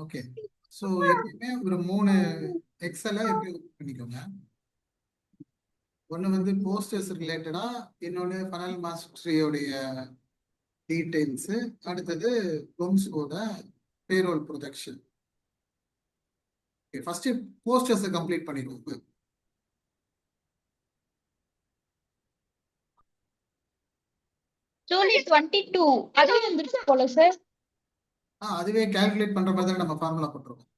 Okay. So எப்பயுமே ஒரு 3 எக்ஸலை எப்படி open பண்ணிக்கோங்க. ஒன்று வந்து போஸ்டர்ஸ் ரிலேட்டடா, இன்னொன்று ஃபனல் மாஸ்டரியோடைய டீடைல்ஸு, அடுத்தது பொம்ஸோட பேரோல் ப்ரொஜெக்ஷன். ஃபர்ஸ்ட் போஸ்டர்ஸை கம்ப்ளீட் பண்ணிடுவோம். ஜூலை 22 அதுவே வந்துருச்சு போல சார். அதுவே கால்குலேட் பண்ற மாதிரி தான் நம்ம ஃபார்முலா போட்டுருக்கோம்.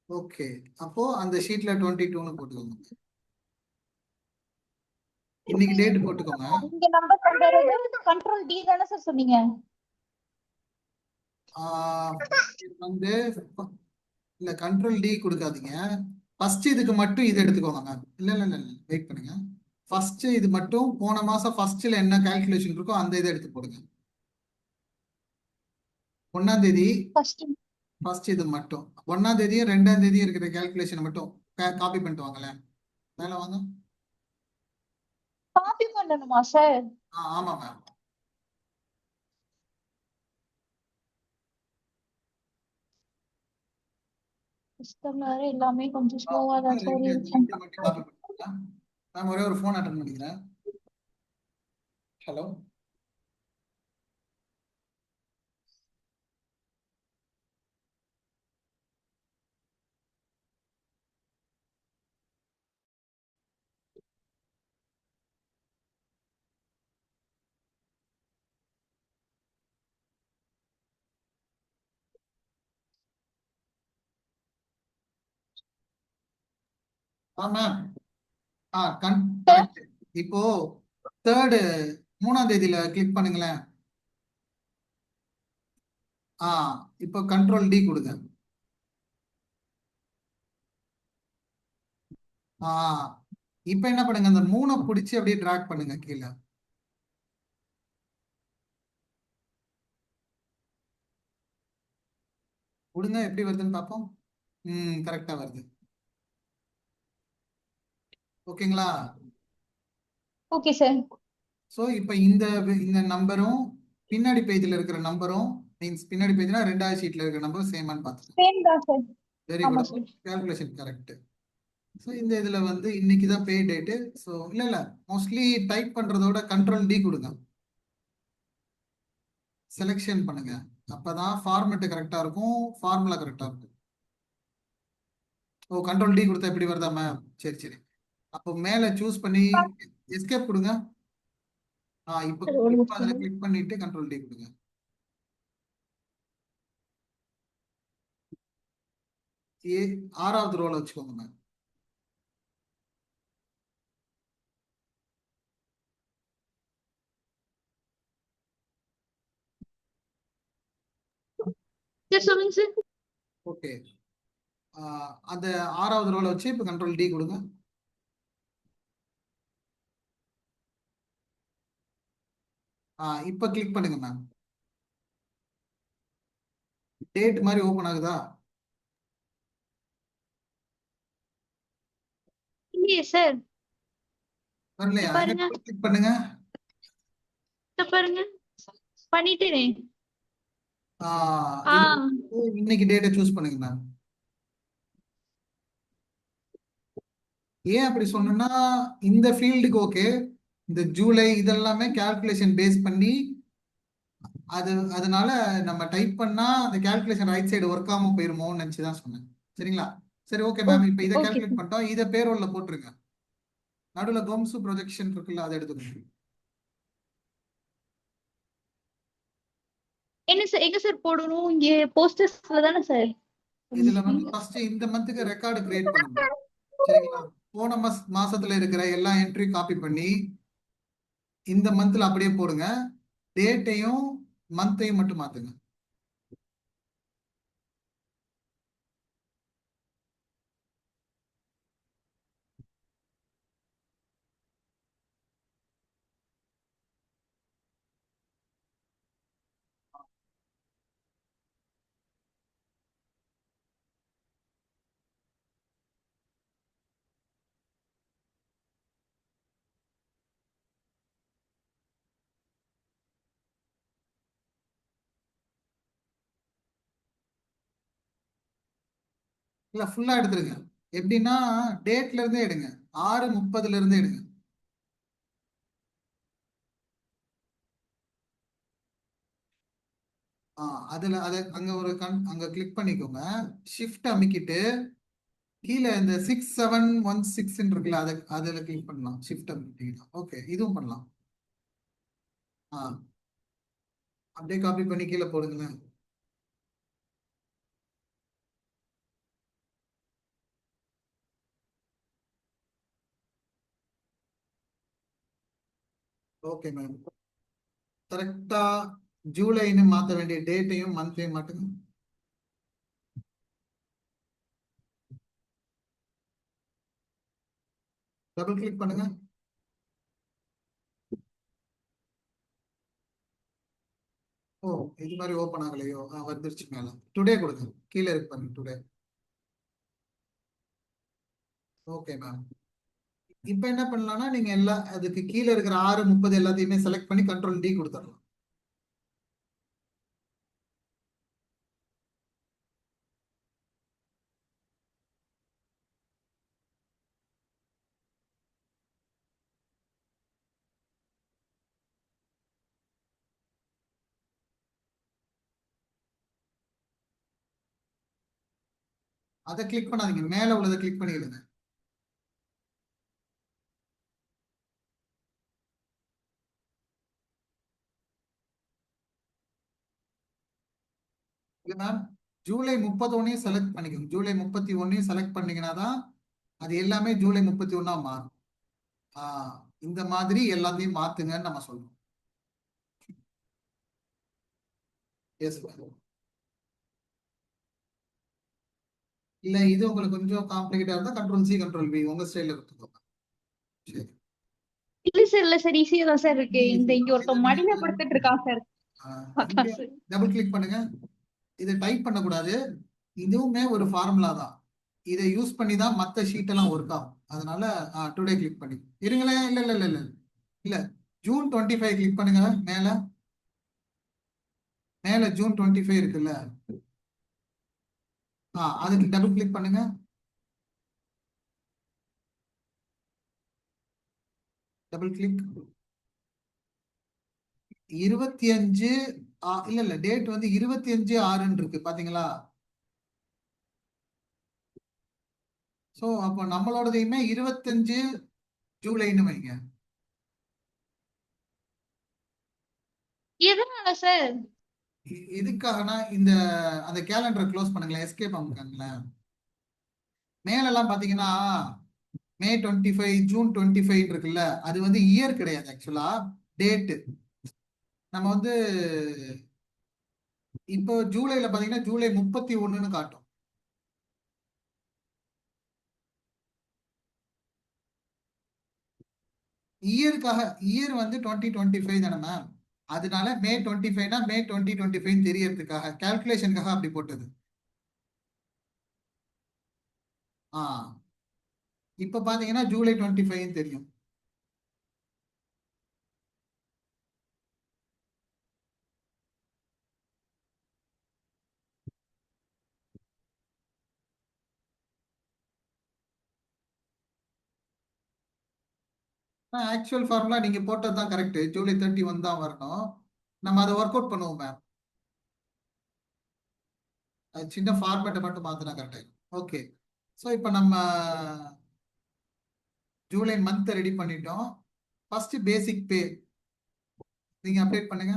ஓகே, அப்போ அந்த ஷீட்ல 22ன்னு போட்டுக்கோங்க. இன்னைக்கு டேட் போட்டுக்கோங்க. இங்க நம்பர் பண்றது கண்ட்ரோல் டி தானே சார் சொன்னீங்க? இது வந்து இல்ல, கண்ட்ரோல் டி கொடுக்காதீங்க. ஃபர்ஸ்ட் இதுக்கு மட்டும் இது எடுத்துக்கோங்க மேம். இல்ல இல்ல இல்ல இல்ல, வெயிட் பண்ணுங்க. ஃபர்ஸ்ட் இது மட்டும் போன மாசம் ஃபர்ஸ்ட்ல என்ன கால்குலேஷன் இருக்கோ அந்த இதை எடுத்து போடுங்க. 1ஆம் தேதி ஃபர்ஸ்ட் இது மட்டும் 1ஆம் தேதியும் 2ஆம் தேதியும் இருக்கிற கால்குலேஷன் மட்டும் காப்பி பண்ணிட்டு வாங்களேன். மேல வாங்க. காப்பி பண்ணணுமா சார்? ஆமா மேம். எல்லாமே கொஞ்சம் ஸ்லோவா தான் சார் இருக்கு. மேம் ஒரே ஒரு ஃபோன் அட்டன் பண்ணிக்கிறேன். ஹலோ. Ma'am correct. இப்போ தேர்டு 3ஆம் தேதியில கிளிக் பண்ணுங்களேன். இப்போ கண்ட்ரோல் டி கொடுங்க. இப்போ என்ன பண்ணுங்க, அந்த 3 பிடிச்சி அப்படியே டிராக் பண்ணுங்க கீழே. கொடுங்க, எப்படி வருதுன்னு பார்ப்போம். கரெக்டா வருது. ஓகேங்களா? Okay sir. ஸோ இப்போ இந்த இந்த நம்பரும் பின்னாடி பேஜ்ல இருக்கிற நம்பரும், மீன்ஸ் பின்னாடி பேஜ்னா 2ஆவது ஷீட்ல இருக்கிற நம்பரும் சேமான்னு பார்த்துக்கோங்க. சேம் தான் sir. Very good, calculation correct. So இந்த இதுல வந்து இன்னைக்கு தான் பே டேட்டு. ஸோ இல்ல மோஸ்ட்லி டைப் பண்றதோட கண்ட்ரோல் டி கொடுங்க, செலெக்ஷன் பண்ணுங்க. அப்பதான் ஃபார்மெட் கரெக்டா இருக்கும், ஃபார்முலா கரெக்டா இருக்கும். ஓ, கண்ட்ரோல் டி கொடுத்தா எப்படி வருதா மேம்? சரி சரி. அப்போ மேல சூஸ் பண்ணி எஸ்கேப் கொடுங்க. இப்போ அதில் கிளிக் பண்ணிட்டு கண்ட்ரோல் டி கொடுங்க. ஏ 6வது ரோல வச்சுக்கோங்க மேம். சொல்லுங்க சார். ஓகே, அந்த 6வது ரோல வச்சு இப்போ கண்ட்ரோல் டி கொடுங்க. இப்போ கிளிக் பண்ணுங்க மேம். டேட் மாதிரி ஓபன் ஆகுதா? இல்லையே சார். வரலையா? பாருங்க கிளிக் பண்ணுங்க. பாருங்க, பண்ணிட்டேனே. இன்னைக்கு டேட்டை சூஸ் பண்ணுங்க மேம். ஏன் அப்படி சொன்னா, இந்த ஃபீல்டுக்கு ஓகே, இந்த ஜூலை இதெல்லாமே கால்குலேஷன் பேஸ் பண்ணி அதனால நம்ம டைப் பண்ணா அந்த கால்குலேஷன் ரைட் சைடு ஒர்க் ஆகாம போயிருமோன்னு நினைச்சு தான் சொன்னேன். சரிங்களா? சரி, ஓகே மேம். இப்போ இதை கால்குலேட் பண்ணிட்டோம். இதை பேரோல்ல போட்டுருங்க. நடுவில் கோம்சு ப்ரொஜெக்ஷன் இருக்குல்ல, அதை எடுத்துக்கணும். என்ன சார், எங்க சார் போடணும்? இங்க போஸ்டர்ஸ்ல தானே சார்? இதுல வந்து ஃபர்ஸ்ட் இந்த மந்த்துக்கு ரெக்கார்டு கிரியேட் பண்ணணும். சரிங்களா? போன மாசத்துல இருக்கிற எல்லா என்ட்ரியும் காப்பி பண்ணி இந்த மந்த்ல அப்படியே போடுங்க. டேட்டையும் மந்த்தையும் மட்டும் மாத்துங்க. இல்ல ஃபுல்லா எடுத்துருங்க. எப்படின்னா டேட்ல இருந்தே எடுங்க. 6:30 இருந்தே எடுங்க. அதுல அங்க அங்க கிளிக் பண்ணிக்கோங்க. ஷிஃப்ட் அமைக்கிட்டு கீழே இந்த 6716 இருக்குல்ல, அதுல கிளிக் பண்ணலாம். ஷிஃப்ட் அமைக்கிட்டீங்கன்னா ஓகே, இதுவும் பண்ணலாம். அப்படியே காப்பி பண்ணி கீழே போடுங்களேன். Okay ma'am. கரெக்டா ஜூலைன்னு மாத்த வேண்டிய டேட்டையும் மந்த்தையும் மாட்டுங்க. டபுள் கிளிக் பண்ணுங்க. ஓ, இது மாதிரி ஓப்பன் ஆகலையோ? வந்துருச்சு மேல. டுடே கொடுங்க. கீழே இருக்கு பாருங்க, டுடே. Okay ma'am. இப்போ என்ன பண்ணலாம்னா நீங்க அதுக்கு கீழே இருக்கிற 6:30 எல்லாத்தையுமே செலக்ட் பண்ணி கண்ட்ரோல் டி கொடுத்துடலாம். அதை கிளிக் பண்ணாதீங்க, மேல உள்ளதை கிளிக் பண்ணிடுங்க. இல்ல மேம், ஜூலை 31 செலக்ட் பண்ணிக்கோங்க. ஜூலை 31 செலக்ட் பண்ணீங்கன்னா தான் அது எல்லாமே ஜூலை 31 மாறும். இந்த மாதிரி எல்லாத்தையும் மாத்துங்கன்னு நம்ம சொல்றோம். Yes ma'am. இல்ல இது உங்களுக்கு கொஞ்சம் காம்ப்ளிகேட்டா இருந்தா கண்ட்ரோல் சி கண்ட்ரோல் வி உங்க ஸ்டைல கொடுத்துக்கோங்க. சரி. இல்ல சார் ஈஸியா தான் சார் இருக்கு. இங்க ஒருத்தன் மடியில இதுல படுத்துட்டு இருக்கான் சார். இங்க அதான் சார். டபுள் கிளிக் பண்ணுங்க. இதை டைப் பண்ணக்கூடாது. இதுவுமே ஒரு ஃபார்முலா தான். இதை யூஸ் பண்ணி தான் மற்ற ஷீட் எல்லாம் ஒர்க் ஆகும். அதனால டுடே கிளிக் பண்ணி இருங்களேன். இல்ல இல்ல இல்ல இல்ல இல்ல ஜூன் 25 கிளிக் பண்ணுங்க. மேல மேல ஜூன் 25 இருக்குல்ல, அதுக்கு டபுள் கிளிக் பண்ணுங்க. டபுள் கிளிக் 25 இல்ல இல்ல டேட் வந்து 25/6 இருக்கு பாத்தீங்களா? சோ அப்போ நம்மளோடதையுமே 25 ஜூலைன்னு வைங்க. எதனால சார்? எதுக்காகனா அந்த கேலண்டரை க்ளோஸ் பண்ணுங்களேன், எஸ்கேப் அமுக்குங்களேன். மேலெல்லாம் பாத்தீங்கன்னா மே 25 ஜூன் 25 இருக்குல்ல, அது வந்து இயர் கிடையாது, ஆக்சுவலா டேட். நம்ம வந்து இப்போ ஜூலைல பாத்தீங்கன்னா ஜூலை 31ன்னு காட்டும். இயர் வந்து 2025 தானே மேம். அதனால மே 25னா மே 2025 தெரியறதுக்காக கால்குலேஷனுக்காக அப்படி போட்டது. இப்ப பாத்தீங்கன்னா ஜூலை 25 தெரியும். ஆக்சுவல் ஃபார்முலா நீங்க போட்டது தான் கரெக்ட். ஜூலை 31 தான் வரணும். நம்ம அதை ஒர்க் அவுட் பண்ணுவோம் மேம். அது சின்ன ஃபார்மேட்டை மட்டும் மாத்தினா கரெக்ட் ஆயிடும். ஓகே. ஸோ இப்போ நம்ம ஜூலை மந்த் ரெடி பண்ணிட்டோம். ஃபர்ஸ்ட் பேசிக் பே நீங்க அப்டேட் பண்ணுங்க.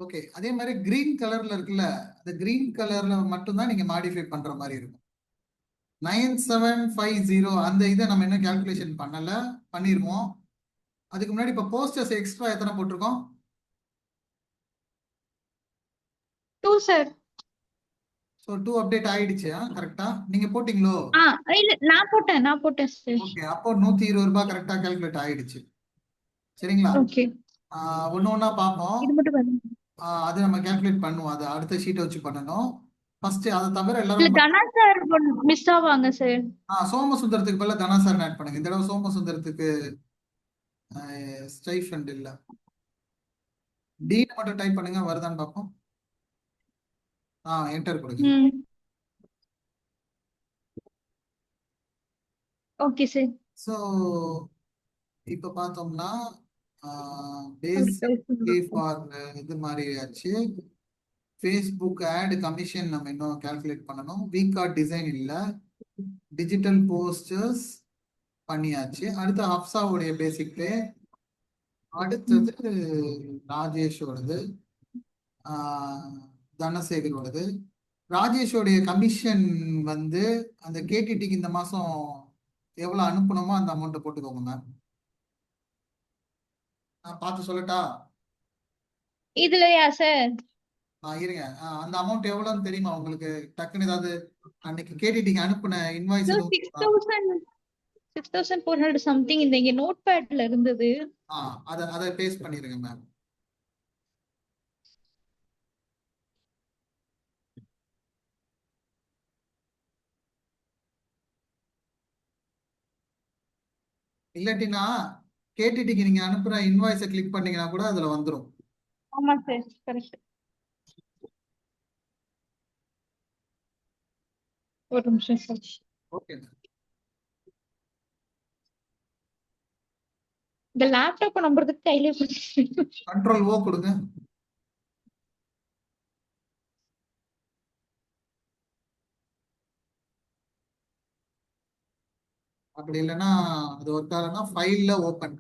ஓகே, அதே மாதிரி கிரீன் கலர்ல இருக்குல்ல, அந்த கிரீன் கலர்ல மட்டும்தான் நீங்க மாடிஃபை பண்ற மாதிரி இருக்கும். 9750 அந்த இதை நம்ம என்ன கால்குலேஷன் பண்ணல, பண்ணிருவோம். அதுக்கு முன்னாடி இப்போ போஸ்டர்ஸ் எக்ஸ்ட்ரா எத்தனை போட்டிருக்கோம்? 2 சார். ஸோ 2 அப்டேட் ஆயிடுச்சு. கரெக்டா நீங்க போட்டீங்களோ? இல்ல நான் போட்டேன் சார். ஓகே, அப்போ 120 ரூபாய் கரெக்டா கால்குலேட் ஆயிடுச்சு. சரிங்களா? ஓகே. ஒன்று ஒன்றா பார்ப்போம். இது மட்டும் பாருங்க. அது நம்ம கால்குலேட் பண்ணுவோம். அது அடுத்த ஷீட்டை வச்சு பண்ணணும். ஃபர்ஸ்ட் அதை தவிர இல்ல எல்லாரும் தனா சார் மிஸ் ஆவாங்க சார். சோமசுந்தரத்துக்கு பதிலா தனா சார் ஆட் பண்ணுங்க. இந்த தடவை சோமசுந்தரத்துக்கு ஸ்டைஃபண்ட் இல்ல. டீன் மட்டும் டைப் பண்ணுங்க, வருதான்னு பார்ப்போம். என்டர் கொடுங்க. ம். Okay sir. ஸோ இப்போ பார்த்தோம்னா ஒரு பேசிக் 1000 ஃபார் இது மாதிரி ஆச்சு. ஃபேஸ்புக் ஆட் கமிஷன் நம்ம இன்னும் கால்குலேட் பண்ணணும். வீகார்ட் டிசைன் இல்லை. டிஜிட்டல் போஸ்டர்ஸ் பண்ணியாச்சு. அடுத்து ஹப்சாவுடைய பேசிக் பே. அடுத்தது ராஜேஷோடது, தனசேகரோடது. ராஜேஷோடைய கமிஷன் வந்து அந்த கேடிடிக்கு இந்த மாசம் எவ்வளவு அனுப்பணுமோ அந்த அமௌண்ட்டை போட்டுக்கோங்க மேம். நான் பார்த்து சொல்லட்டா? இதுலயா சார்? இருங்க. அந்த அமௌண்ட் எவ்வளவுன்னு தெரியுமா உங்களுக்கு? டக்குன்னு ஏதாவது அன்னைக்கு கேடிடிக்கு அனுப்புன இன்வாய்ஸ் எதுவும் 6400 சம்திங் இந்த இங்க நோட் பேட்ல இருந்தது. அதை பேஸ்ட் பண்ணிருங்க மேம். இல்லாட்டினா கேடிடிக்கு நீங்க அனுப்புற இன்வாய்ஸை கிளிக் பண்ணீங்கன்னா கூட அதுல வந்துடும். ஆமா சார், கரெக்ட். ஒரு நிமிஷம் சார். ஓகே. இந்த லேப்டாப் நம்புறதுக்கு கையிலே கண்ட்ரோல் ஓ கொடுங்க. அப்படி இல்லைன்னா அது ஒர்க் ஆகலன்னா ஃபைல்ல ஓபன்.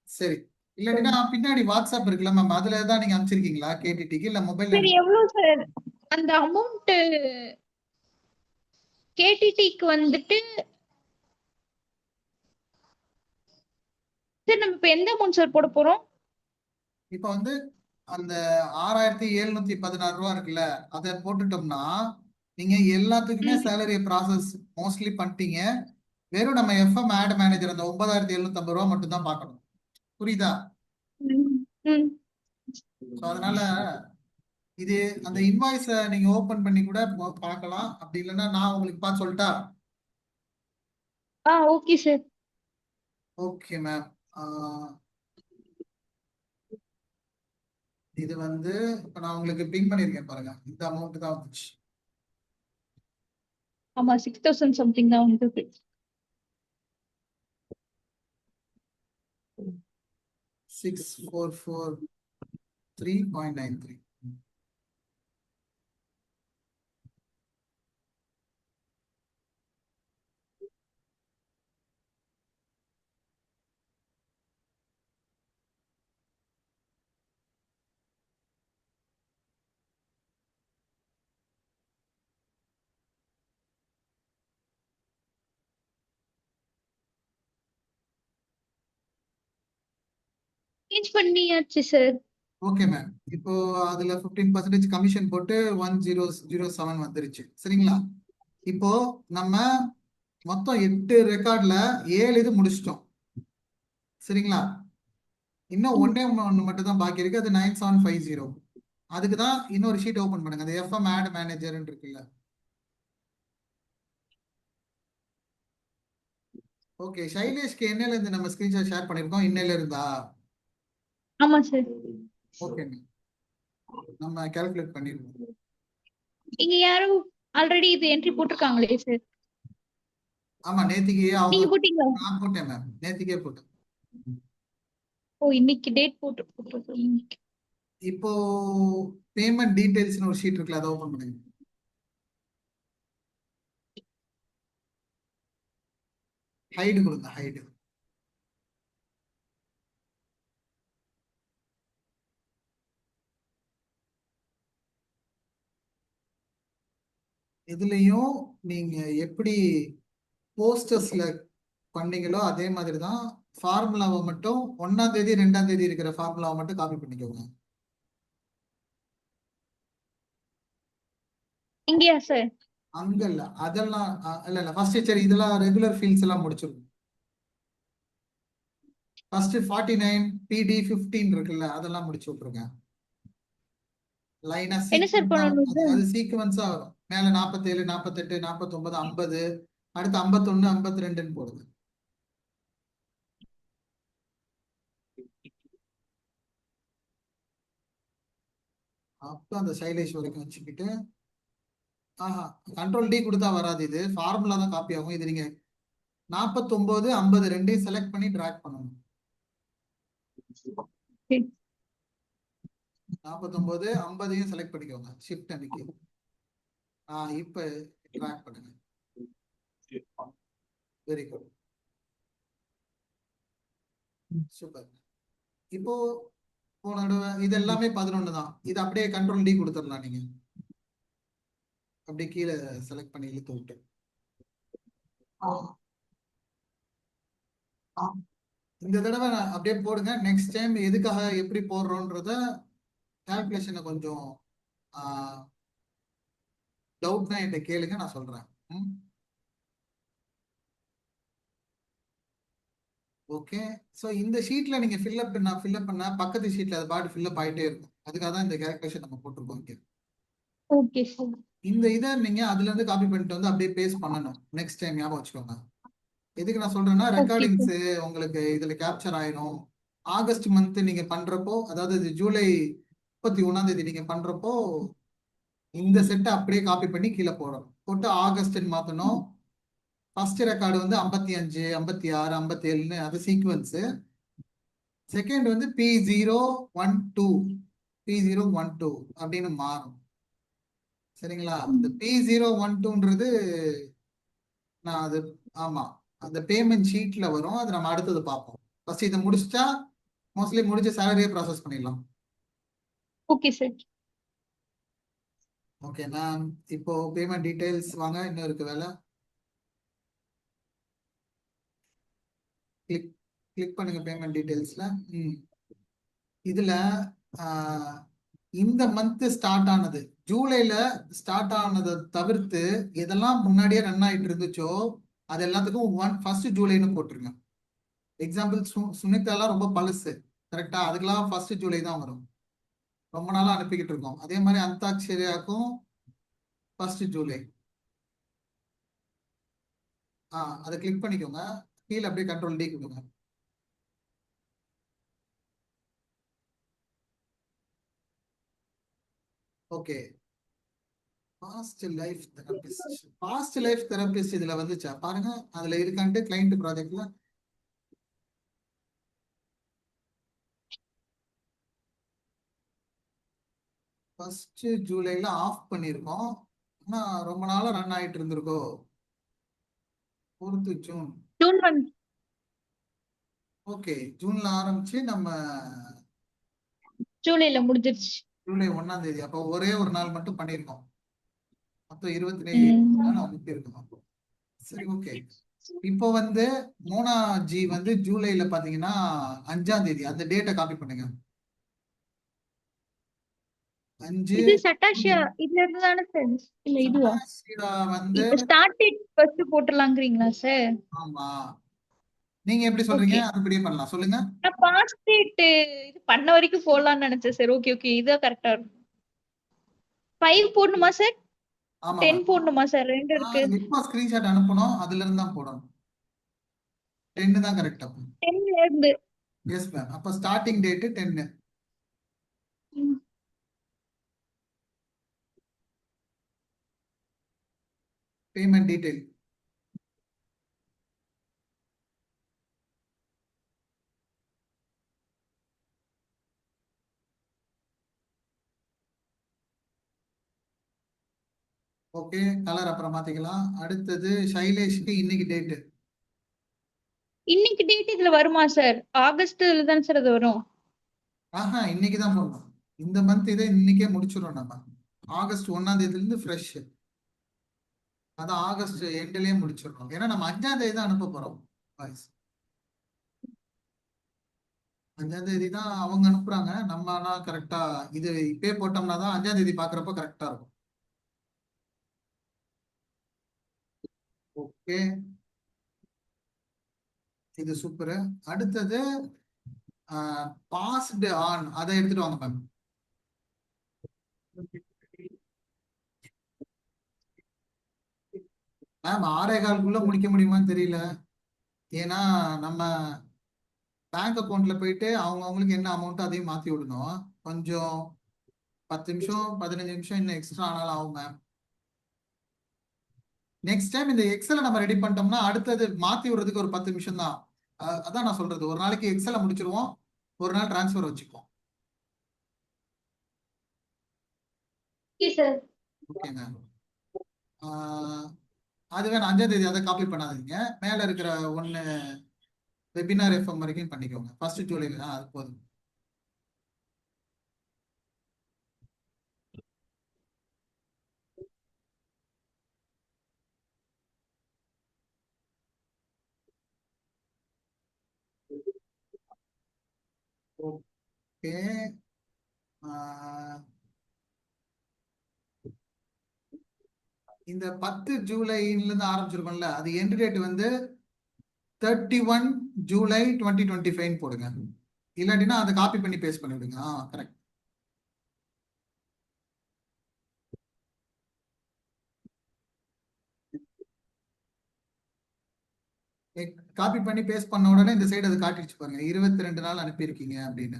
சரி. இல்லாட்டினா பின்னாடி வாட்ஸ்அப் இருக்குல்ல மேம், அதுல தான் நீங்க அனுப்பிச்சிருக்கீங்களா கேடிடிக்கு, இல்ல மொபைல்ல? சரி, எவ்வளவு சார் அந்த அமௌண்ட் கேடிடிக்கு வந்துட்டு? சார் நம்ம இப்ப எந்த அமௌண்ட் சார் போட போறோம்? இப்ப வந்து அந்த 6716 ரூபா இருக்குல்ல, அதை போட்டுட்டோம்னா நீங்க எல்லாத்துக்குமே சேலரி ப்ராசஸ் மோஸ்ட்லி பண்ணிட்டீங்க. வெறும் நம்ம எஃப்எம் ஆட் மேனேஜர் அந்த 9750 ரூபா மட்டும் தான் பார்க்கணும். புரியுதா? அதனால இது அந்த இன்வாய்ஸை நீங்க ஓபன் பண்ணி கூட பார்க்கலாம். அப்படி இல்லைன்னா நான் உங்களுக்கு பார்த்து சொல்லட்டா? Okay sir. Okay ma'am. இது வந்து இப்ப நான் உங்களுக்கு பிங் பண்ணிருக்கேன் பாருங்க, இந்த அமௌண்ட் தான் வந்துச்சு. ஆமா, 6000 சம்திங் தான் வந்தது. 6443.93. சேஞ்ச் பண்ணியாச்சு சார். Okay ma'am. இப்போ அதுல 15% கமிஷன் போட்டு 1007 வந்துருச்சு. சரிங்களா? இப்போ நம்ம மொத்தம் 8 ரெக்கார்ட்ல 7 இது முடிச்சிட்டோம். சரிங்களா? இன்னும் ஒண்ணு மட்டும் தான் பாக்கி இருக்கு. அது 9750. அதுக்கு தான் இன்னொரு ஷீட் ஓபன் பண்ணுங்க. அது எஃப்எம் ஆட் மேனேஜர் இருக்குல்ல. ஓகே, சைலேஷ்க்கு என்னல இருந்து நம்ம ஸ்கிரீன்ஷாட் ஷேர் பண்ணிருக்கோம், இன்னையில இருந்தா? ஆமா சார். ஓகே, நம்ம கால்குலேட் பண்ணிருக்கோம். இங்க யாரும் ஆல்ரெடி இது என்ட்ரி போட்டிருக்காங்களே சார். ஆமா, நேத்திக்கு நீங்க போட்டீங்களா? நான் போட்டேன் மேம், நேத்திக்கே போட்டேன். இன்னைக்கு டேட் போட்டு இன்னைக்கு. இப்போ பேமெண்ட் டீடைல்ஸ்னு ஒரு ஷீட் இருக்குல்ல, அதை ஓபன் பண்ணுங்க. ஹைடு கொடுங்க, ஹைடு. இதுலயும் நீங்க எப்படி போஸ்டர்ஸ்ல பண்ணீங்களோ அதே மாதிரி தான் ஃபார்முலாவை மட்டும் 1ஆம் தேதி 2ஆம் தேதி இருக்கிற ஃபார்முலாவை மட்டும் காப்பி பண்ணிக்கோங்க. இங்கயா சார்? அங்க இல்ல, அதெல்லாம் இல்ல ஃபர்ஸ்ட் சரி, இதெல்லாம் ரெகுலர் ஃபீல்ட்ஸ் எல்லாம் முடிச்சிருக்கும். ஃபர்ஸ்ட் 49 PD 15 இருக்குல்ல அதெல்லாம் முடிச்சு விட்டுருங்க. லைனா என்ன சார் சீக்வன்ஸா பண்ணணும் இது? அது சீக்வன்ஸா வரும். மேல 47 48 49 50 அடுத்து 51 52ன்னு போடுங்க. அப்ப அந்த சைலேஷ் வரைக்கும் வச்சுக்கிட்டு ஆஹா கண்ட்ரோல் D கொடுத்தா வராது, இது ஃபார்முலா தான் காப்பி ஆகும். இது நீங்க 49 50 ரெண்டையும் செலக்ட் பண்ணி டிராக் பண்ணணும். சரி. 49 50யும் செலக்ட் பண்ணிக்கோங்க, ஷிஃப்ட் அன்னைக்கு. இப்ப டிராக் பண்ணுங்க. Very good, super. இப்போ போன தடவை இது எல்லாமே 11 தான். இது அப்படியே கண்ட்ரோல் D கொடுத்துடலாம். நீங்க அப்படியே கீழே செலக்ட் பண்ணி இழுத்து விட்டு இந்த தடவை அப்படியே போடுங்க. நெக்ஸ்ட் டைம் எதுக்காக எப்படி போடுறோன்றத கால்குலேஷனை கொஞ்சம் டவுட்னா என்கிட்ட கேளுங்க, நான் சொல்றேன். ஓகே, ஸோ இந்த ஷீட்ல நீங்க ஃபில்அப் பண்ண பக்கத்து ஷீட்ல அது பாட்டு ஃபில்அப் ஆயிட்டே இருக்கும். அதுக்காக தான் இந்த கால்குலேஷன் நம்ம போட்டிருக்கோம் இங்க. Okay sir. இந்த இதை நீங்க அதுல இருந்து காப்பி பண்ணிட்டு வந்து அப்படியே பேஸ்ட் பண்ணணும் நெக்ஸ்ட் டைம், ஞாபகம் வச்சுக்கோங்க. எதுக்கு நான் சொல்றேன்னா ஓகே ரெக்கார்டிங்ஸ் சார். உங்களுக்கு இதுல கேப்சர் ஆயிரும். ஆகஸ்ட் மந்த் நீங்க பண்றப்போ, அதாவது இது ஜூலை 31 நீங்க பண்றப்போ இந்த செட்டை அப்படியே காப்பி பண்ணி கீழே போடணும். போட்டு ஆகஸ்ட்னு மாத்தணும். ஃபர்ஸ்ட் ரெக்கார்டு வந்து 55 56 57ன்னு அது சீக்வன்ஸ். செகண்ட் வந்து P012 P012 அப்படின்னு மாறும். சரிங்களா? இந்த P012ன்றது நான் அது ஆமா அந்த பேமெண்ட் ஷீட்ல வரும். அது நம்ம அடுத்தது பார்ப்போம். ஃபர்ஸ்ட் இதை முடிச்சிட்டா மோஸ்ட்லி முடிஞ்ச சேலரியே ப்ராசஸ் பண்ணிடலாம். Okay sir. ஓகே, நான் இப்போ பேமெண்ட் டீடைல்ஸ் வாங்க, இன்னும் இருக்கு வேலை. கிளிக் கிளிக் பண்ணுங்க பேமெண்ட் டீடைல்ஸ்ல. இதுல இந்த மந்த் ஸ்டார்ட் ஆனது ஜூலைல ஸ்டார்ட் ஆனதை தவிர்த்து எதெல்லாம் முன்னாடியே ரன் ஆயிட்டு இருந்துச்சோ அது எல்லாத்துக்கும் ஃபர்ஸ்ட் ஜூலைன்னு போட்டுருங்க. எக்ஸாம்பிள் சுனிதாலாம் ரொம்ப பழசு, கரெக்டா? அதுக்கெல்லாம் ஃபர்ஸ்ட் ஜூலை தான் வரும். ரொம்ப நாளா அனுப்பிக்கிட்டு இருக்கோம். அதே மாதிரி அந்தாக்ஷரியாக்கும் ஃபர்ஸ்ட் ஜூலை. அதை கிளிக் பண்ணிக்கோங்க. கீழே அப்படியே கண்ட்ரோல் D கொடுங்க. ஓகே, பாஸ்ட் லைஃப் தெரபிஸ்ட் இதுல வந்துச்சா பாருங்க. அதுல இருக்கான்ட்டு கிளைண்ட் ப்ராஜெக்ட்ல ஃபர்ஸ்ட் ஜூலைல ஆஃப் பண்ணிருக்கோம். ஆனா ரொம்ப நாளா ரன் ஆயிட்டு இருந்திருக்கோ. 4th June. June month. Okay, ஜூன்ல ஆரம்பிச்சு நம்ம ஜூலைல முடிஞ்சிருச்சு. ஜூலை 1 அப்போ ஒரே ஒரு நாள் மட்டும் பண்ணிருக்கோம். மொத்தம் 27 ம். அனுப்பியிருக்கோம். சரி, ஓகே. இப்போ வந்து மோனா ஜி வந்து ஜூலைல பாத்தீங்கன்னா 5 அந்த டேட்டை காப்பி பண்ணுங்க. 5 இது சட்டாஷியா இதுல இருந்து தானே சார்? இல்ல இதுவா? சதாசிவா வந்து ஸ்டார்ட் டேட் ஃபர்ஸ்ட் போட்டுறலாங்கிறீங்களா சார்? ஆமா, நீங்க எப்படி சொல்றீங்க? ஓகே. அதுபடியே பண்ணலாம், சொல்லுங்க. நான் பாஸ்ட் டேட் இது பண்ண வரைக்கும் போடலாம்னு நினைச்சேன் சார். ஓகே ஓகே, இதான் கரெக்டா இருக்கும். 5 போடணுமா சார்? ஆமா 10 மேம். போடணுமா சார்? ரெண்டு இருக்கு. எப்போ ஸ்கிரீன்ஷாட் அனுப்பணும் அதுல இருந்து தான் போடணும். 10 தான் கரெக்டா? 10ல இருந்து. Yes ma'am. அப்ப ஸ்டார்டிங் டேட் 10. ம். பேமெண்ட் டீடைல் ஓகே, கலர் அப்புறம் மாத்திக்கலாம். அடுத்தது சைலேஷ்க்கு இன்னைக்கு டேட். இன்னைக்கு டேட் இதுல வருமா சார்? ஆகஸ்ட்ல தானே சார் அது வரும்? இன்னைக்கு தான் போடணும். இந்த மந்த் இதை இன்னைக்கே முடிச்சிடும் நம்ம. ஆகஸ்ட் 1 இருந்து ஃப்ரெஷ். அதான் ஆகஸ்ட் எண்ட்லயே முடிச்சிடணும். ஏன்னா நம்ம 5 தான் அனுப்ப போறோம். 5 தான் அவங்க அனுப்புறாங்க. நம்ம ஆனா கரெக்டா இது இப்பே போட்டோம்னா தான் 5 பாக்குறப்ப கரெக்டா இருக்கும். ஓகே, இது சூப்பர். அடுத்தது பாஸ்டு ஆன் அதை எடுத்துட்டு வாங்க மேம். மேம் 6:15 முடிக்க முடியுமான்னு தெரியல. ஏன்னா நம்ம பேங்க் அக்கௌண்ட்ல போயிட்டு அவங்களுக்கு என்ன அமௌண்ட் அதையும் மாத்தி விடணும். கொஞ்சம் 10 நிமிஷம் 15 நிமிஷம் இன்னும் எக்ஸ்ட்ரா ஆனாலும் ஆகும் மேம். நெக்ஸ்ட் டைம் இந்த எக்ஸலை நம்ம ரெடி பண்ணிட்டோம்னா அடுத்தது மாத்தி விடுறதுக்கு ஒரு 10 நிமிஷம் தான். அதான் நான் சொல்றது, ஒரு நாளைக்கு எக்ஸலை முடிச்சிருவோம், ஒரு நாள் டிரான்ஸ்ஃபர் வச்சுக்குவோம். ஓகேங்க. அது வேணும் 5ஆம் தேதி அதை காப்பி பண்ணாதீங்க. மேல இருக்கிற ஒன்னு வெபினார் எஃப்எம் வரைக்கும் பண்ணிக்கோங்க. 1 ஜூலை அது போதும். ஓகே. இந்த 10 ஜூலைல இருந்து ஆரம்பிச்சிருக்கோம்ல, அது எண்ட் டேட் வந்து 31 ஜூலை 2025 போடுங்க. இல்லாட்டினா அதை காப்பி பண்ணி பேஸ்ட் பண்ணிவிடுங்க. கரெக்ட். காப்பி பண்ணி பேஸ்ட் பண்ண உடனே இந்த சைடு அது காட்டிடுச்சு பாருங்க, 22 நாள் அனுப்பியிருக்கீங்க அப்படின்னு.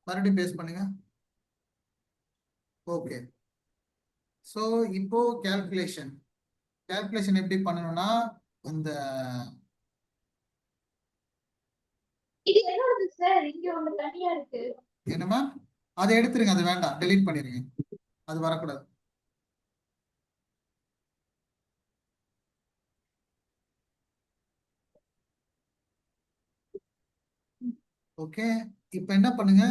மறுபடியும் பேஸ்ட் பண்ணுங்க. ஓகே. ஸோ இப்போ கால்குலேஷன் எப்படி பண்ணணும்னா, இந்த இது என்னோடது சார், இங்க ஒண்ணு தனியா இருக்கு. என்னமா அதை எடுத்துருங்க, அது வேண்டாம், டெலீட் பண்ணிருங்க, அது வரக்கூடாது. ஓகே. இப்போ என்ன பண்ணுங்க,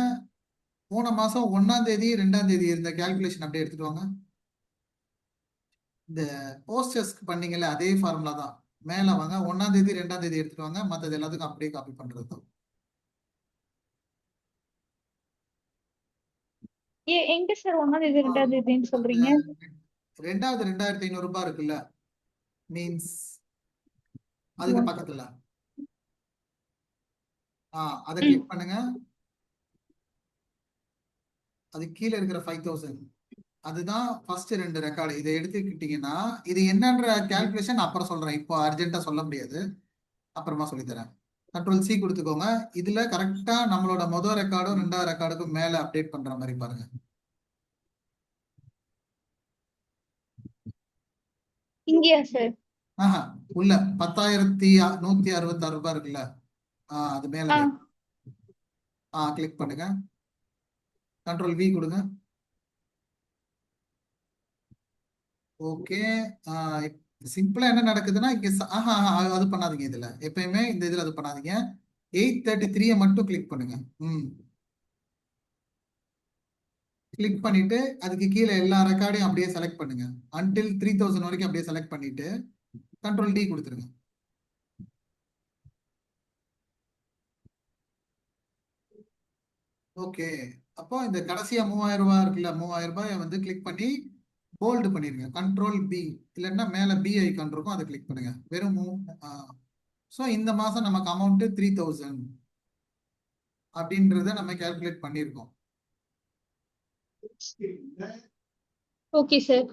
போன மாசம் 1ஆம் தேதி 2ஆம் தேதி இருந்த கால்குலேஷன் அப்படியே எடுத்துட்டு வாங்க. இந்த போஸ்டர்ஸ்க்கு பண்ணீங்கல்ல அதே ஃபார்முலா தான். மேல வாங்க, 1ஆம் தேதி 2ஆம் தேதி எடுத்துட்டு வாங்க, மற்றது எல்லாத்துக்கும் அப்படியே காப்பி பண்றது தான். எங்க சார் 1ஆம் தேதி 2ஆம் தேதின்னு சொல்றீங்க? 2வது 2500 ரூபாய் இருக்குல்ல, மீன்ஸ் அதுக்கு பக்கத்துல அதை கிளிக் பண்ணுங்க. அது கீழே இருக்கிற 5000 அதுதான் ஃபர்ஸ்ட் 2 ரெக்கார்டு. இதை எடுத்துக்கிட்டீங்கன்னா இது என்னன்ற கால்குலேஷன் அப்புறம் சொல்றேன், இப்போ அர்ஜென்ட்டா சொல்ல முடியாது, அப்புறமா சொல்லித்தரேன். Ctrl+C கொடுத்துக்கோங்க. இதுல கரெக்டா நம்மளோட முதல் ரெக்கார்டும் 2வது ரெக்கார்டுக்கும் மேல அப்டேட் பண்ற மாதிரி பாருங்க. இங்கயா சார்? உள்ள 10,166 ரூபாய் இருக்குல்ல, அது மேல கிளிக் பண்ணுங்க. Ctrl+V கொடுங்க. ஓகே. சிம்பிளா என்ன நடக்குதுன்னா இங்க அது பண்ணாதீங்க, இதுல எப்பயுமே இந்த இதுல அது பண்ணாதீங்க. 833 மட்டும் கிளிக் பண்ணுங்க. கிளிக் பண்ணிட்டு அதுக்கு கீழே எல்லா ரெக்கார்டையும் அப்படியே செலக்ட் பண்ணுங்க. அன்டில் 3000 வரைக்கும் அப்படியே செலக்ட் பண்ணிட்டு Ctrl+D கொடுத்துருங்க. ஓகே. அப்போ இந்த கடைசியா 3000 ரூபாய் இருக்குல்ல, 3000 ரூபாயை வந்து கிளிக் பண்ணி போல்டு பண்ணிருங்க. Ctrl+B, இல்லைன்னா மேல B ஐக்கான் இருக்கும், அதை கிளிக் பண்ணுங்க. வெறும் ஸோ இந்த மாசம் நமக்கு அமௌண்ட் 3000 அப்படின்றத நம்ம கால்குலேட் பண்ணியிருக்கோம். Okay sir.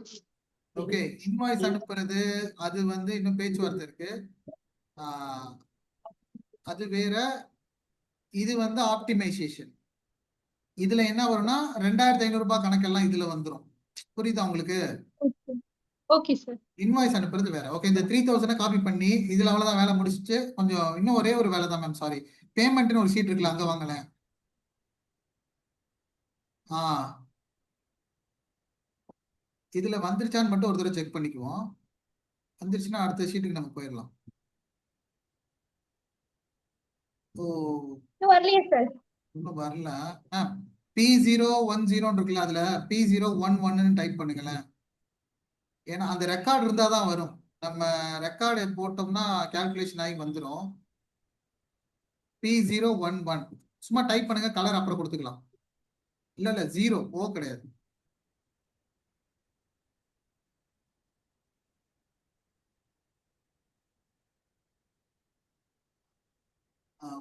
ஓகே. இன்வாய்ஸ் அனுப்புறது அது வந்து இன்னும் பேச்சுவார்த்தை இருக்கு, அது வேற. இது வந்து ஆப்டிமைசேஷன். இதுல என்ன வரும்னா 2500 ரூபாய் கணக்கெல்லாம் இதுல வந்துடும். புரியுதா உங்களுக்கு? Okay sir. இன்வாய்ஸ் அனுப்புறது வேற. ஓகே. இந்த 3000 காப்பி பண்ணி இதுல அவ்வளவுதான் வேலை முடிச்சுட்டு, கொஞ்சம் இன்னும் ஒரே ஒரு வேலை தான் மேம், சாரி, பேமெண்ட்னு ஒரு ஷீட் இருக்குல்ல, அங்க வாங்கல. இதுல வந்துருச்சான்னு மட்டும் ஒரு தடவை செக் பண்ணிக்குவோம். வந்துருச்சுன்னா அடுத்த ஷீட்டுக்கு நம்ம போயிடலாம். வரலையே சார். இன்னும் வரல. P010 இருக்குல்ல, அதுல P011 டைப் பண்ணுங்களேன். ஏன்னா அந்த ரெக்கார்டு இருந்தா தான் வரும். நம்ம ரெக்கார்டு போட்டோம்னா கால்குலேஷன் ஆகி வந்துடும். P011 சும்மா டைப் பண்ணுங்க, கலர் அப்புறம் கொடுத்துக்கலாம். இல்ல 0 ஓ கிடையாது.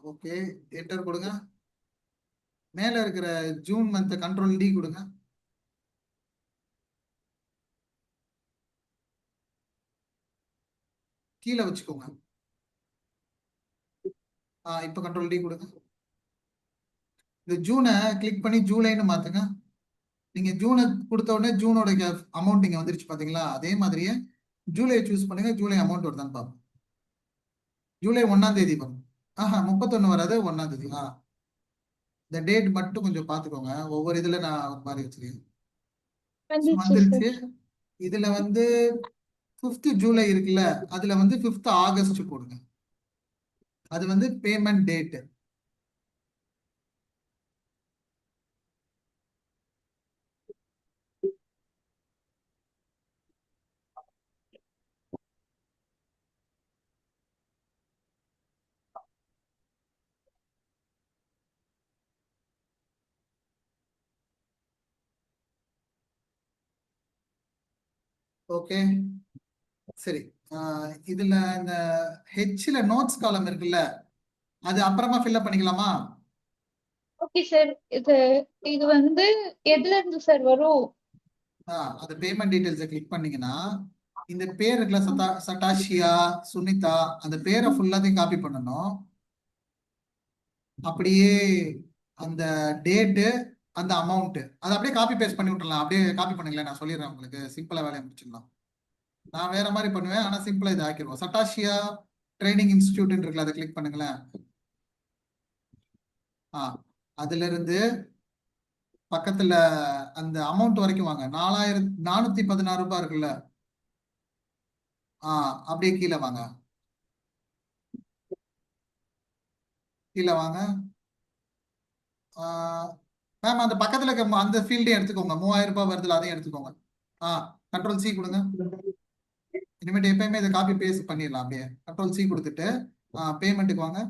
ஓகே, என்டர் கொடுங்க. மேல இருக்கிற ஜூன் மந்த் கண்ட்ரோல் டி கொடுங்க. கீழே வச்சுக்கோங்க. இப்போ கண்ட்ரோல் டி கொடுங்க. இந்த ஜூனை கிளிக் பண்ணி ஜூலைன்னு மாத்துங்க. நீங்க ஜூனை கொடுத்த உடனே ஜூனோட அமௌண்ட் இங்க வந்துருச்சு பாத்தீங்களா? அதே மாதிரியே ஜூலை சூஸ் பண்ணுங்க. ஜூலை அமௌண்ட் வருதான்னு பார்ப்போம். ஜூலை 1ஆம் தேதி வரும். 31 வராது, 1ஆம் தேதி. இந்த டேட் மட்டும் கொஞ்சம் பாத்துக்கோங்க. ஒவ்வொரு இதுல நான் ஒரு மாதிரி வச்சிருக்கேன். வந்துருச்சு. இதுல வந்து 5th ஜூலை இருக்குல்ல, அதுல வந்து 5th ஆகஸ்ட் போடுங்க. அது வந்து பேமெண்ட் டேட். ஓகே, சரி. இதுல இந்த ஹெச்ல நோட்ஸ் காலம் இருக்குல்ல, அது அப்புறமா ஃபில்அப் பண்ணிக்கலாமா? Okay sir. இது வந்து எதுல இருந்து சார் வரும்? அது பேமெண்ட் டீடைல்ஸை கிளிக் பண்ணீங்கன்னா இந்த பேர் இருக்குல்ல, சட்டாஷியா சுனிதா, அந்த பேரை ஃபுல்லாத்தையும் காப்பி பண்ணணும். அப்படியே அந்த டேட்டு, அந்த அமௌண்ட், அதை அப்படியே காப்பி பேஸ்ட் பண்ணி விட்டுறலாம். அப்படியே காப்பி பண்ணுங்களேன், நான் சொல்லிடுறேன் உங்களுக்கு. சிம்பிளா வேலையை முடிச்சிடலாம். நான் வேற மாதிரி பண்ணுவேன், ஆனா சிம்பிளா இதை ஆக்கிடுவோம். சட்டாஷியா ட்ரைனிங் இன்ஸ்டிடியூட் இருக்குல்ல, அதை கிளிக் பண்ணுங்களேன். அதுல இருந்து பக்கத்துல அந்த அமௌண்ட் வரைக்கும் வாங்க. 4416 ரூபாய் இருக்குல்ல, அப்படியே கீழே வாங்க. கீழே வாங்க. மேம் அந்த பக்கத்துல இருக்க அந்த ஃபீல்டையும் எடுத்துக்கோங்க. 3000 ரூபாய் வருதுல, அதையும் எடுத்துக்கோங்க. கண்ட்ரோல் சி கொடுங்க. இனிமேட்டு எப்பயுமே இதை காப்பி பேஸ்ட் பண்ணிடலாம். அப்படியே கண்ட்ரோல் சி கொடுத்துட்டு பேமெண்ட்டுக்கு வாங்க.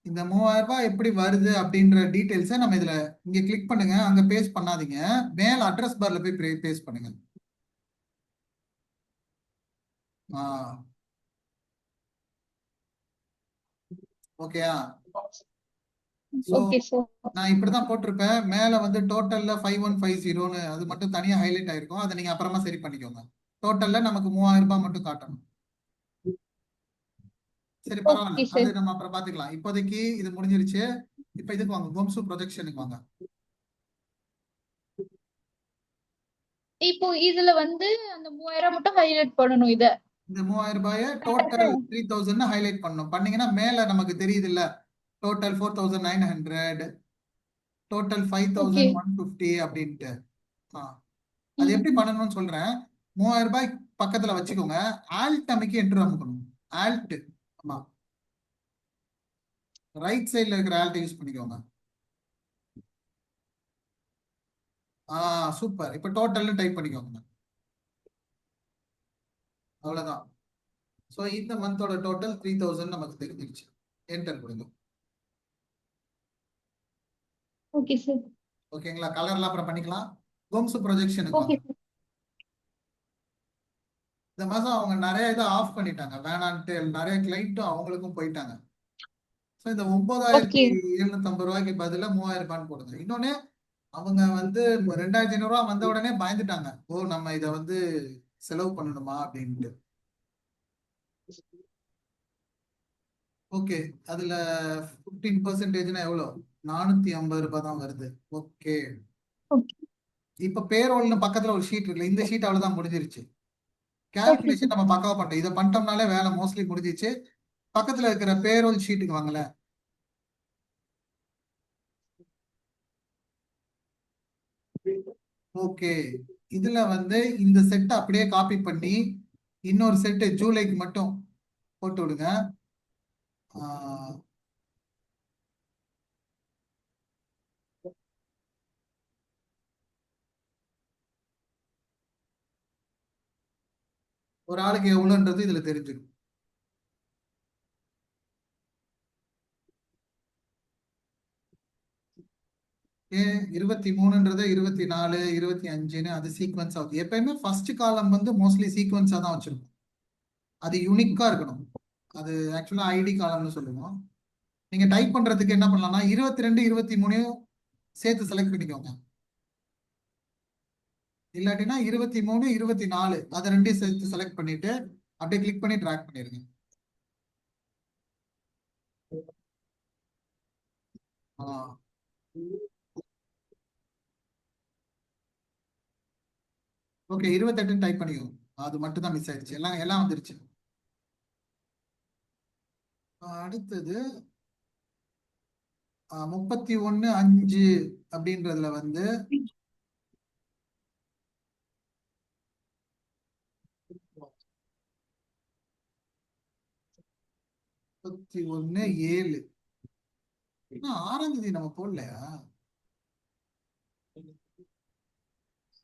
இந்த 3000 ரூபாய் எப்படி வருது அப்படின்ற டீட்டெயில்ஸை நம்ம இதுல இங்க கிளிக் பண்ணுங்க. அங்க பேஸ்ட் பண்ணாதீங்க, மேல அட்ரஸ் பார்ல போய் பேஸ்ட் பண்ணுங்க. ஓகேயா? Okay sir. நான் இப்படிதான் போட்டிருப்பேன். மேல வந்து டோட்டல்ல 5150ன்னு அது மட்டும் தனியா ஹைலைட் ஆயிருக்கும். அதை நீங்க அப்புறமா சரி பண்ணிக்கோங்க. டோட்டல்ல நமக்கு 3000 ரூபாய் மட்டும் காட்டணும். சரி, பரவாயில்ல, அது நம்ம அப்புறம் பாத்துக்கலாம். இப்போதைக்கு இது முடிஞ்சிருச்சு. இப்ப இதுக்கு வாங்க, கோம்சு ப்ரொஜெக்ஷனுக்கு வாங்க. இப்போ இதுல வந்து அந்த 3000 மட்டும் ஹைலைட் பண்ணணும். இந்த 3000 ரூபாய டோட்டல் 3000 ஹைலைட் பண்ணணும். பண்ணீங்கன்னா மேல நமக்கு தெரியுது இல்ல, டோட்டல் 4900, டோட்டல் 5150 அப்படின்ட்டு. அது எப்படி பண்ணணும்னு சொல்றேன். 3000 ரூபாய் பக்கத்துல வச்சுக்கோங்க. ஆல்ட் அமைக்கி என்டர் அமுக்கணும். ஆல்ட், ஆமா, ரைட் சைட்ல இருக்கிற ஆல்ட் யூஸ் பண்ணிக்கோங்க. சூப்பர். இப்ப டோட்டல்னு டைப் பண்ணிக்கோங்க. அவ்வளவுதான். ஸோ இந்த மந்தோட டோட்டல் 3000 நமக்கு தெரிஞ்சிருச்சு. என்டர் கொடுங்க. Okay sir. ஓகேங்களா? கலர்லாம் அப்புறம் பண்ணிக்கலாம். கோம்சு ப்ரொஜெக்ஷனுக்கு வாங்க. இந்த மாசம் அவங்க நிறைய இதை ஆஃப் பண்ணிட்டாங்க, வேணான்ட்டு. நிறைய கிளைண்ட்டும் அவங்களுக்கும் போயிட்டாங்க. ஸோ இந்த 9750 ரூபாய்க்கு பதிலா 3000 ரூபான்னு போடுங்க. இன்னொன்னு, அவங்க வந்து 2500 ரூபாய் வந்த உடனே பயந்துட்டாங்க. ஓ, நம்ம இதை வந்து செலவு பண்ணணுமா அப்படின்ட்டு. ஓகே, அதுல 15%னா எவ்வளோ? 450 ரூபாய் தான் வருது. ஓகே, இப்ப பேரோல்னு பக்கத்துல ஒரு ஷீட் இருக்குல்ல, இந்த ஷீட் அவ்வளவுதான் முடிஞ்சிருச்சு. கால்குலேஷன் நம்ம பக்காவா பண்ணிட்டோம். இதை பண்ணிட்டோம்னாலே வேலை மோஸ்ட்லி முடிஞ்சிச்சு. பக்கத்துல இருக்கிற பேரோல் ஷீட்டுக்கு வாங்கல. ஓகே, இதுல வந்து இந்த செட்டை அப்படியே காப்பி பண்ணி இன்னொரு செட்டு ஜூலைக்கு மட்டும் போட்டு விடுங்க. ஒரு ஆளுக்கு எவ்வளவுன்றது இதுல தெரிஞ்சிடும். ஏன் 23ன்றது 24, 25ன்னு அது சீக்வன்ஸ் ஆகுது. எப்பயுமே ஃபர்ஸ்ட் காலம் வந்து மோஸ்ட்லி சீக்வன்ஸா தான் வச்சிருக்கும். அது யூனிக்கா இருக்கணும். அது ஆக்சுவலா ஐடி காலம்னு சொல்லுவோம். நீங்க டைப் பண்றதுக்கு என்ன பண்ணலாம்னா 22 23 சேர்த்து செலக்ட் பண்ணிக்கோங்க. இல்லாட்டினா 23 24 அதை ரெண்டையும் சேர்த்து செலக்ட் பண்ணிட்டு அப்படியே கிளிக் பண்ணி ட்ராக் பண்ணிருங்க. ஓகே 28 டைப் பண்ணிக்கோங்க. அது மட்டும் தான் மிஸ் ஆயிடுச்சு. எல்லாம் எல்லாம் வந்துருச்சு. அடுத்தது 31 5 அப்படின்றதுல வந்து 31 7 இன்னும் 6ஆம் தேதி நம்ம போடலையா?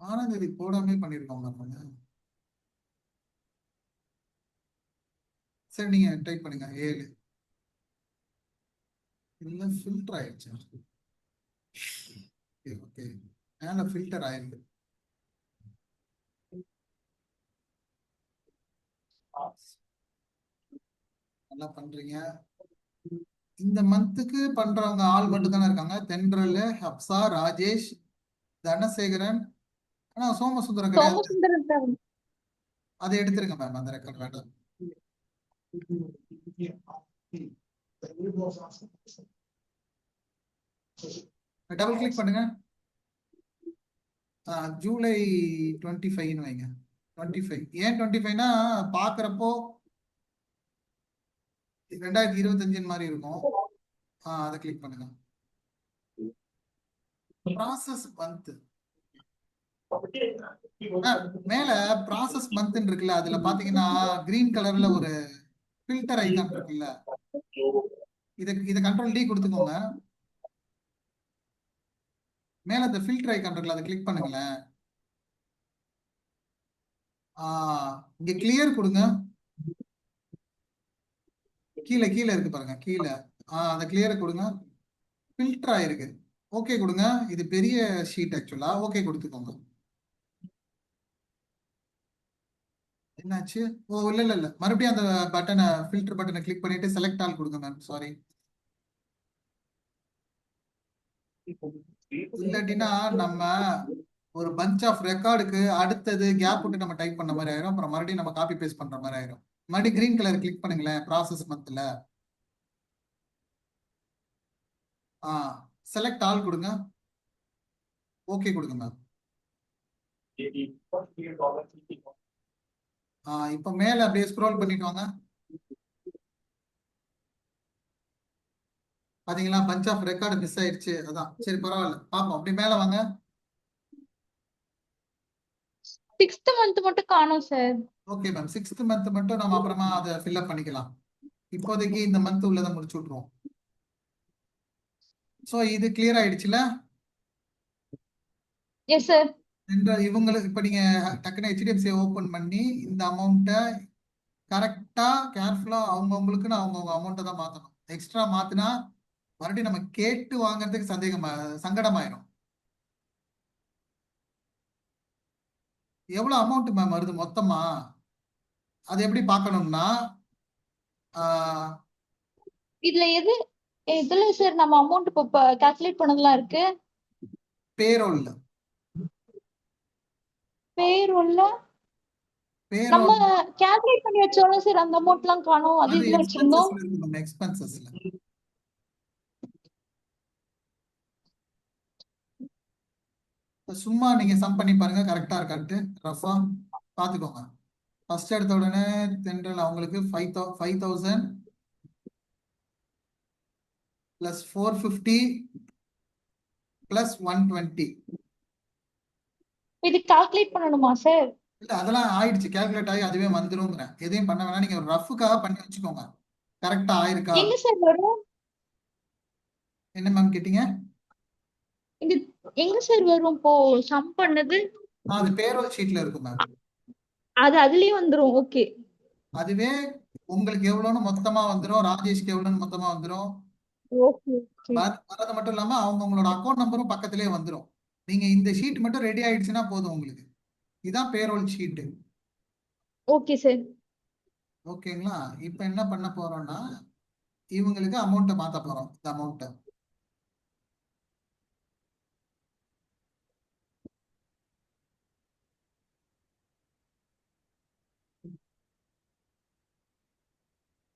6ஆம் தேதி போடாமே பண்ணிருக்கோம் நம்ம. சரி நீங்க டைப் பண்ணுங்க 7. இல்ல ஃபில்டர் ஆயிடுச்சு. ஓகே மேல ஃபில்டர் ஆயிருக்கு. நல்லா பண்றீங்க. இந்த மந்த்துக்கு பண்றவங்க ஆள் மட்டும் தானே இருக்காங்க. தென்றல், ஹப்சா, ராஜேஷ், தனசேகரன். ஆனா சோமசுந்தரம் கிடையாது. சோமசுந்தரம் தான். அதை எடுத்துருங்க மேம், அந்த ரெக்கார்ட் வேண்டாம். டபுள் கிளிக் பண்ணுங்க. ஜூலை 25 வைங்க. 25 ஏன் 25னா பாக்குறப்போ 2025 மாதிரி இருக்கும். அதை கிளிக் பண்ணுங்க. ப்ராசஸ் மந்த் மேல ப்ராசஸ் மந்த் இருக்குல்ல, அதுல பாத்தீங்கன்னா கிரீன் கலர்ல ஒரு ஃபில்டர் ஐகான் இருக்குல்ல, இத கண்ட்ரோல் டி கொடுத்துக்கோங்க. மேல அந்த ஃபில்டர் ஐகான் இருக்குல்ல, அதை கிளிக் பண்ணுங்களேன். இங்க கிளியர் கொடுங்க. கீழே கீழே இருக்கு பாருங்க, கீழே அந்த கிளியர் கொடுங்க. ஃபில்டர் ஆயிருக்கு. ஓகே கொடுங்க. இது பெரிய ஷீட் ஆக்சுவலா. ஓகே கொடுத்துக்கோங்க. என்னாச்சு? ஓ இல்ல இல்ல இல்ல, மறுபடியும் அந்த பட்டனை ஃபில்டர் பட்டனை கிளிக் பண்ணிட்டு செலக்ட் ஆல் கொடுங்க மேம். சாரி. இல்லாட்டினா நம்ம ஒரு பஞ்ச் ஆஃப் ரெக்கார்டுக்கு அடுத்தது கேப் விட்டு நம்ம டைப் பண்ண மாதிரி ஆயிரும். அப்புறம் மறுபடியும் நம்ம காப்பி பேஸ்ட் பண்ற மாதிரி ஆயிரும். மறுபடியும் கிரீன் கலர் கிளிக் பண்ணுங்களேன் ப்ராசஸ் மந்த்ல. செலக்ட் ஆல் கொடுங்க. ஓகே கொடுங்க மேம். இப்போ மேல அப்படியே ஸ்க்ரோல் பண்ணிட்டு வாங்க. பாத்தீங்களா பஞ்ச் ஆஃப் ரெக்கார்டு மிஸ் ஆயிடுச்சு. அதான் சரி பரவாயில்ல, பாப்போம். அப்படி மேல வாங்க. 6th மந்த் மட்டும் காணோம் sir. Okay ma'am, 6th month மட்டும் நம்ம அப்புறமா அதை ஃபில்அப் பண்ணிக்கலாம். இப்போதைக்கு இந்த மந்த் உள்ளதை முடிச்சு விட்ருவோம். ஸோ இது கிளியர் ஆயிடுச்சுல? Yes sir. இவங்களுக்கு இப்ப நீங்க டக்குன்னு ஹெச்டிஎஃப்சி ஓபன் பண்ணி இந்த அமௌண்ட்டை கரெக்டா கேர்ஃபுல்லா அவங்கவுங்களுக்குன்னு அவங்கவுங்க அமௌண்ட்டை தான் மாத்தணும். எக்ஸ்ட்ரா மாத்தினா மறுபடியும் நம்ம கேட்டு வாங்குறதுக்கு சங்கடமாயிரும். எவ்வளவு அமௌண்ட் மேம் வருது மொத்தமா? அது எப்படி பார்க்கணும்னா இதுல எதுல சார் நம்ம அமௌண்ட் இப்ப கால்குலேட் பண்ணதெல்லாம் இருக்கு? பேரோல்ல நம்ம கால்குலேட் பண்ணி வச்சோம்ல சார், அந்த அமௌண்ட்லாம் காணோம். அது இதுல வச்சிருந்தோம். எக்ஸ்பென்சஸ்ல சும்மா நீங்க சம் பண்ணி பாருங்க கரெக்டா இருக்கான்ட்டு. ரஃபா பாத்துக்கோங்க. ஃபர்ஸ்ட் எடுத்த உடனே தென்றல் அவங்களுக்கு 5,000 plus 450 plus 120. இது கால்குலேட் பண்ணணுமா சார்? இல்ல அதெல்லாம் ஆயிடுச்சு, கால்குலேட் ஆகி அதுவே வந்துருங்கிறேன். எதையும் பண்ண வேணாம், நீங்க ஒரு ரஃபுக்காக பண்ணி வச்சுக்கோங்க. கரெக்டா ஆயிருக்கா? எங்க சார் வரும்? என்ன மேம் கேட்டீங்க? இது எங்க சார் வரும் இப்போ சம் பண்ணது? அது பேரோல் ஷீட்ல இருக்கும் மேம். அது அதுலயே வந்துரும். ஓகே. அதுவே உங்களுக்கு எவ்வளவுன்னு மொத்தமா வந்துரும், ராஜேஷ்க்கு எவ்வளவுன்னு மொத்தமா வந்துரும். ஓகே. வரது மட்டும் இல்லாம அவங்க உங்களோட அக்கௌண்ட் நம்பரும் பக்கத்திலே வந்துரும். நீங்க இந்த ஷீட் மட்டும் ரெடி ஆயிடுச்சுன்னா போதும் உங்களுக்கு. இதான் பேரோல் ஷீட். Okay sir. ஓகேங்களா? இப்ப என்ன பண்ண போறோம்னா இவங்களுக்கு அமௌண்ட்டை மாத்த போறோம். இந்த அமௌண்ட்டை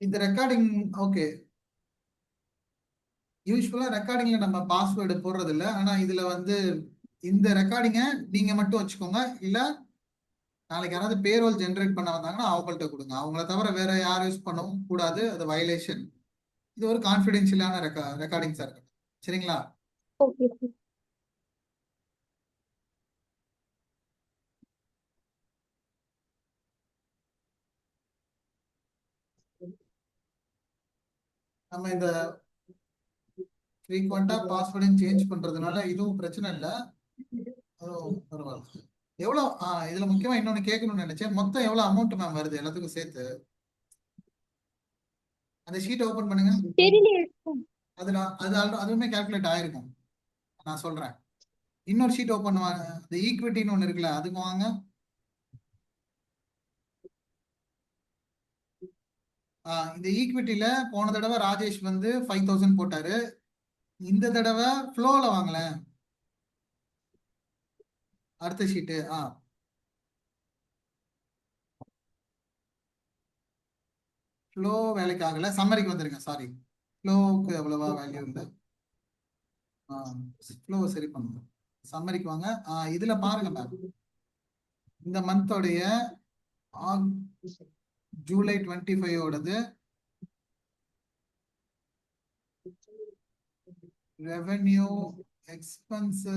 இந்த ரெக்கார்டிங் ஓகே. யூஸ்வலா ரெக்கார்டிங்ல நம்ம பாஸ்வேர்டு போடுறது இல்ல. ஆனா இதுல வந்து இந்த ரெக்கார்டிங்கை நீங்க மட்டும் வச்சுக்கோங்க. இல்ல நாளைக்கு யாராவது பேரோல் ஜென்ரேட் பண்ண வந்தாங்கன்னா அவங்கள்ட்ட கொடுங்க. அவங்கள தவிர வேற யாரும் யூஸ் பண்ணவும் கூடாது. அது வயலேஷன். இது ஒரு கான்ஃபிடென்ஷியலான ரெக்கார்டிங்ஸா இருக்கு. சரிங்களா? Okay sir. நம்ம இந்த ஃப்ரீக்வெண்டா பாஸ்வேர்டையும் சேஞ்ச் பண்றதுனால இதுவும் பிரச்சனை இல்லை. அதுவும் பரவாயில்ல. எவ்வளோ இதுல முக்கியமா இன்னொன்னு கேட்கணும்னு நினைச்சேன். மொத்தம் எவ்வளவு அமௌண்ட் மேம் வருது எல்லாத்துக்கும் சேர்த்து? அந்த ஷீட் ஓபன் பண்ணுங்க. தெரியலையே sir. அதுவுமே கால்குலேட் ஆயிருக்கும். நான் சொல்றேன். இன்னொரு ஷீட் ஓபன் பண்ணுவாங்க. இந்த ஈக்விட்டின்னு ஒண்ணு இருக்குல்ல, அதுக்கு வாங்க. இந்த ஈக்விட்டில போன தடவை ராஜேஷ் வந்து 5000 போட்டாரு. இந்த தடவை ஃப்ளோல வாங்கலேன். அடுத்த ஷீட்டு ஃப்ளோ வேலைக்கு ஆகல. சம்மரிக்கு வந்துருங்க. சாரி, ஃப்ளோவுக்கு எவ்வளவா வேல்யூ இல்லை. ஃப்ளோ சரி பண்ணுங்க. சம்மரிக்கு வாங்க. இதுல பாருங்க மேம், இந்த மந்தோடைய ஜூலை 25 ஓடது ரெவென்யூ எக்ஸ்பென்ஸ்